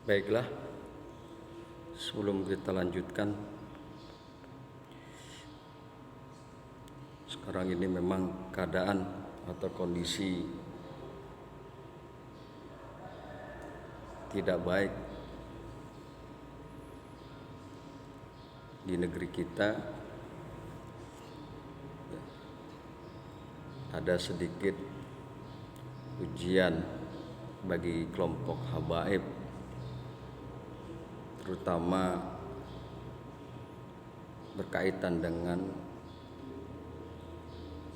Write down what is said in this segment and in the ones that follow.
Baiklah, sebelum kita lanjutkan, sekarang ini memang keadaan atau kondisi tidak baik di negeri kita. Ada sedikit ujian bagi kelompok habaib, terutama berkaitan dengan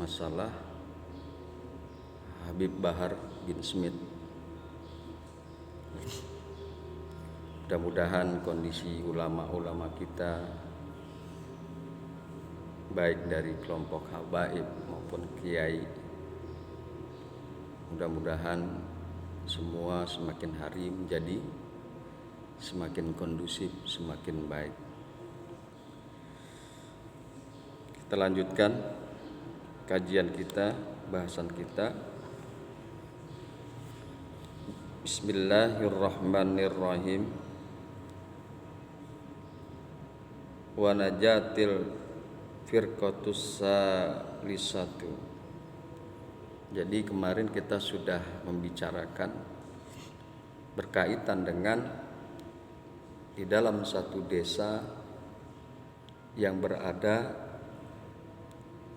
masalah Habib Bahar bin Smith. Mudah-mudahan kondisi ulama-ulama kita, baik dari kelompok habaib maupun kiai, mudah-mudahan semua semakin hari menjadi semakin kondusif, semakin baik. Kita lanjutkan kajian kita, bahasan kita. Bismillahirrahmanirrahim. Wa najatil firqatus salisatu. Jadi kemarin kita sudah membicarakan berkaitan dengan di dalam satu desa yang berada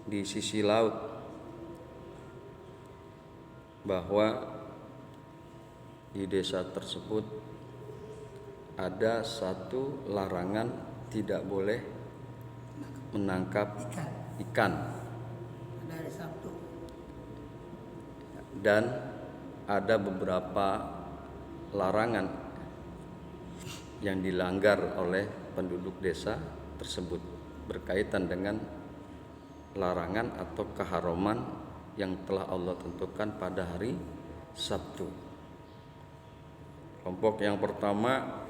di sisi laut, bahwa di desa tersebut ada satu larangan tidak boleh menangkap ikan. Dari Sabtu. Dan ada beberapa larangan yang dilanggar oleh penduduk desa tersebut berkaitan dengan larangan atau keharaman yang telah Allah tentukan pada hari Sabtu. Kelompok yang pertama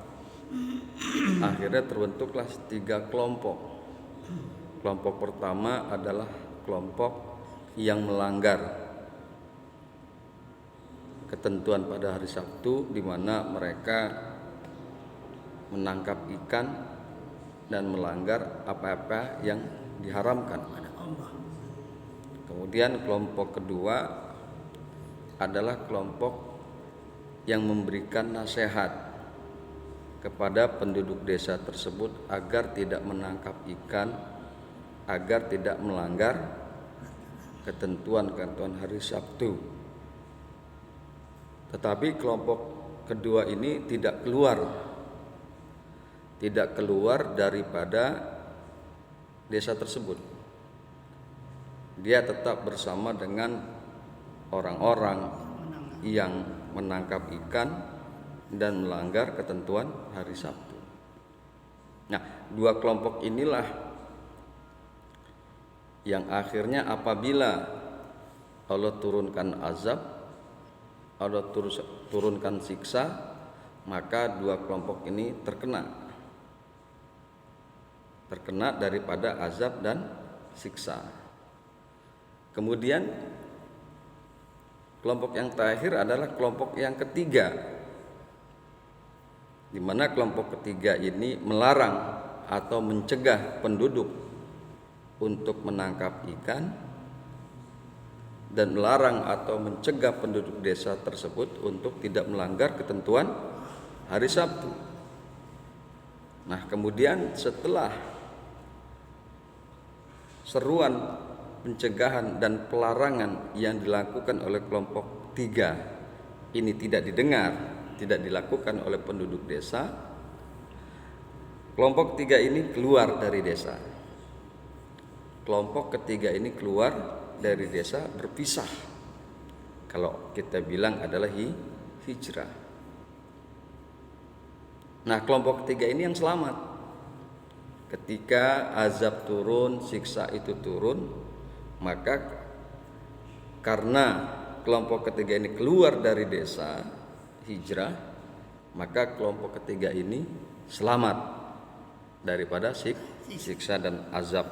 akhirnya terbentuklah 3 kelompok. Kelompok pertama adalah kelompok yang melanggar ketentuan pada hari Sabtu, di mana mereka menangkap ikan dan melanggar apa-apa yang diharamkan. Kemudian kelompok kedua adalah kelompok yang memberikan nasihat kepada penduduk desa tersebut agar tidak menangkap ikan, agar tidak melanggar ketentuan-ketentuan hari Sabtu. Tetapi kelompok kedua ini tidak keluar daripada desa tersebut. Dia tetap bersama dengan orang-orang yang menangkap ikan dan melanggar ketentuan hari Sabtu. Nah, 2 kelompok inilah yang akhirnya apabila Allah turunkan azab, Allah turunkan siksa, maka 2 kelompok ini terkena daripada azab dan siksa. Kemudian kelompok yang terakhir adalah kelompok yang ketiga, di mana kelompok ketiga ini melarang atau mencegah penduduk untuk menangkap ikan dan melarang atau mencegah penduduk desa tersebut untuk tidak melanggar ketentuan hari Sabtu. Nah, kemudian setelah seruan pencegahan dan pelarangan yang dilakukan oleh kelompok 3 ini tidak didengar, tidak dilakukan oleh penduduk desa, kelompok 3 ini keluar dari desa. Kelompok ketiga ini keluar dari desa, berpisah. Kalau kita bilang adalah hijrah. Nah, kelompok ketiga ini yang selamat. Ketika azab turun, siksa itu turun, maka karena kelompok ketiga ini keluar dari desa, hijrah, maka kelompok ketiga ini selamat daripada siksa dan azab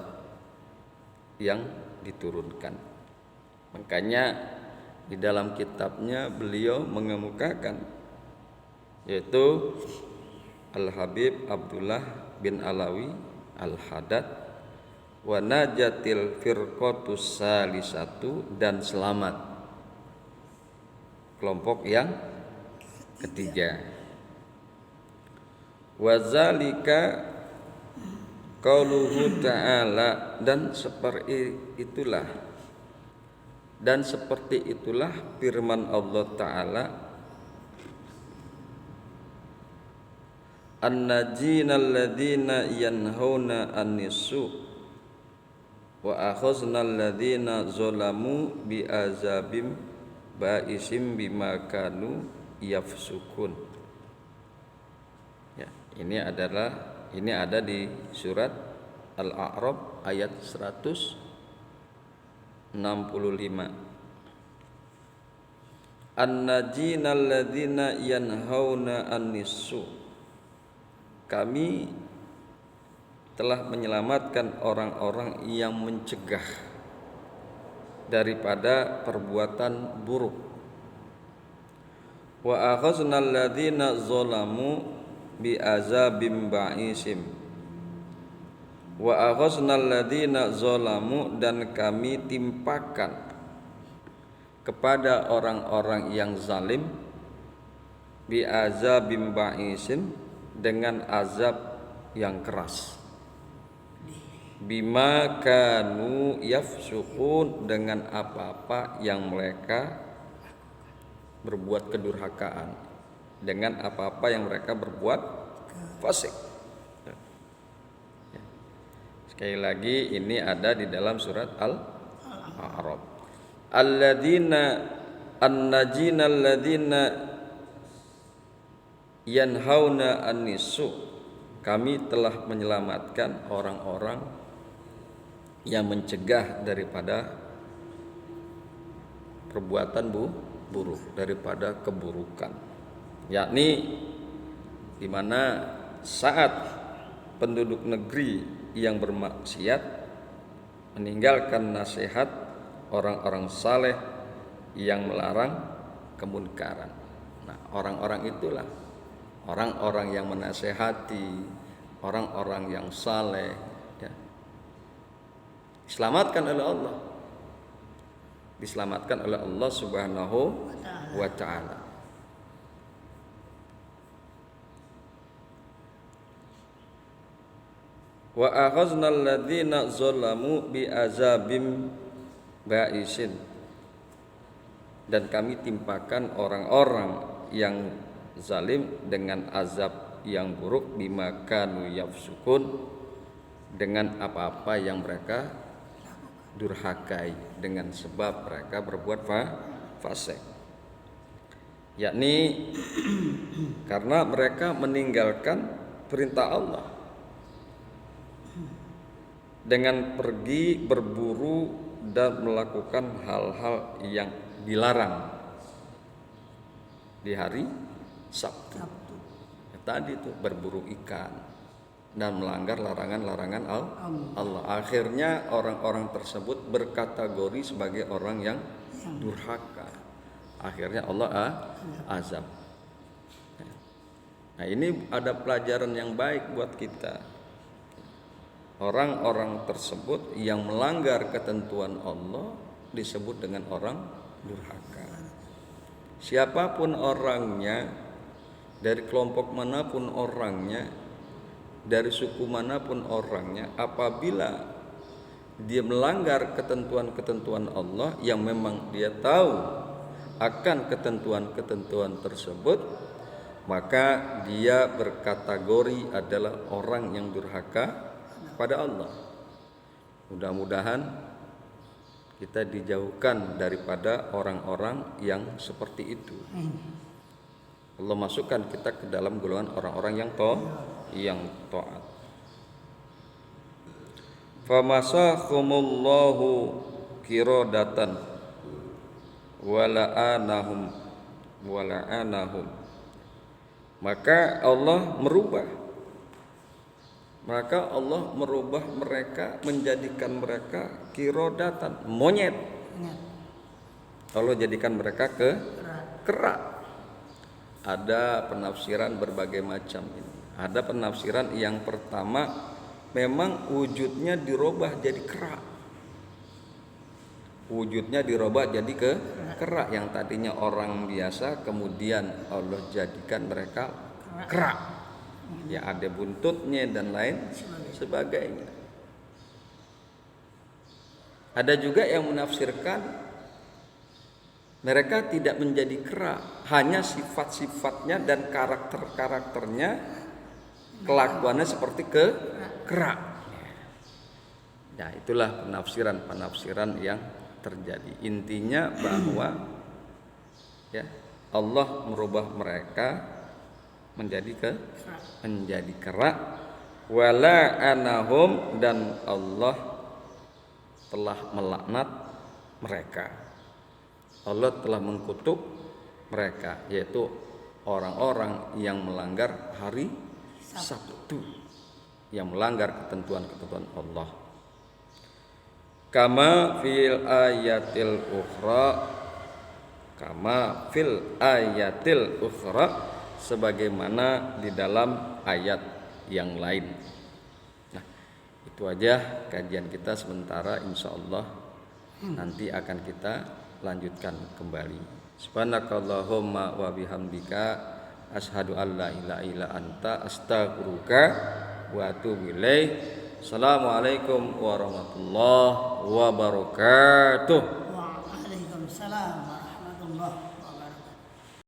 yang diturunkan. Makanya di dalam kitabnya beliau mengemukakan yaitu Al-Habib Abdullah bin Alawi Al-Haddad, wa najatil firqatus salisatu, dan selamat kelompok yang ketiga. Wa zalika qauluhu ta'ala, dan seperti itulah firman Allah Ta'ala, an-najina alladhina yanhauna an-nisu wa akhazna alladhina zalamu bi azabim ba'isim bima kanu yafsukun. Ya, ini ada di surat Al-A'raf ayat 165. An-najina alladhina yanhauna an-nisu, kami telah menyelamatkan orang-orang yang mencegah daripada perbuatan buruk. Wa akhazna alladhina zalamu bi azabim ba'isim. Wa akhazna alladhina zalamu, dan kami timpakan kepada orang-orang yang zalim bi azabim ba'isim, dengan azab yang keras. Bima kanu yafsukun, dengan apa-apa yang mereka berbuat kedurhakaan, dengan apa-apa yang mereka berbuat fasik. Sekali lagi, ini ada di dalam surat Al-A'raf. An-najina alladzina yanhauna an-nisu, kami telah menyelamatkan orang-orang yang mencegah daripada perbuatan buruk, daripada keburukan, yakni di mana saat penduduk negeri yang bermaksiat meninggalkan nasihat orang-orang saleh yang melarang kemunkaran. Nah, orang-orang itulah orang-orang yang menasehati, orang-orang yang saleh, ya, diselamatkan oleh Allah, diselamatkan oleh Allah Subhanahu wa Ta'ala. Wa akhazna alladhina zalamu bi azabim ba'isin, dan kami timpakan orang-orang yang zalim dengan azab yang buruk, bima kanu yafsukun, dengan apa-apa yang mereka durhakai, dengan sebab mereka berbuat fasik, yakni karena mereka meninggalkan perintah Allah dengan pergi berburu dan melakukan hal-hal yang dilarang di hari Sabtu. Ya, tadi itu berburu ikan dan melanggar larangan-larangan Allah. Akhirnya orang-orang tersebut berkategori sebagai orang yang durhaka. Akhirnya Allah azab. Nah, ini ada pelajaran yang baik buat kita. Orang-orang tersebut yang melanggar ketentuan Allah disebut dengan orang durhaka. Siapapun orangnya, dari kelompok manapun orangnya, dari suku manapun orangnya, apabila dia melanggar ketentuan-ketentuan Allah yang memang dia tahu akan ketentuan-ketentuan tersebut, maka dia berkategori adalah orang yang durhaka pada Allah. Mudah-mudahan kita dijauhkan daripada orang-orang yang seperti itu. Allah masukkan kita ke dalam golongan orang-orang yang taat. Famasakhumullahu qiradatan wala'anahum, maka Allah merubah mereka, menjadikan mereka qiradatan, monyet. Allah jadikan mereka kera. Ada penafsiran berbagai macam ini. Ada penafsiran yang pertama, memang wujudnya dirubah jadi kera. Wujudnya dirubah jadi kera, yang tadinya orang biasa kemudian Allah jadikan mereka kera. Ya, ada buntutnya dan lain sebagainya. Ada juga yang menafsirkan mereka tidak menjadi kera, hanya sifat-sifatnya dan karakter-karakternya, kelakuannya seperti kera. Nah, itulah penafsiran yang terjadi. Intinya bahwa ya, Allah merubah mereka menjadi kera, wala anahum, dan Allah telah melaknat mereka. Allah telah mengkutuk mereka, yaitu orang-orang yang melanggar hari Sabtu, yang melanggar ketentuan-ketentuan Allah. Kama fil ayatil ukhra, sebagaimana di dalam ayat yang lain. Nah, itu aja kajian kita sementara, insyaallah nanti akan kita lanjutkan kembali. Subhanakallahumma wa bihamdika asyhadu an la ilaha illa anta astaghfiruka wa atubu ilaik. Assalamualaikum warahmatullahi wabarakatuh. Waalaikumsalam.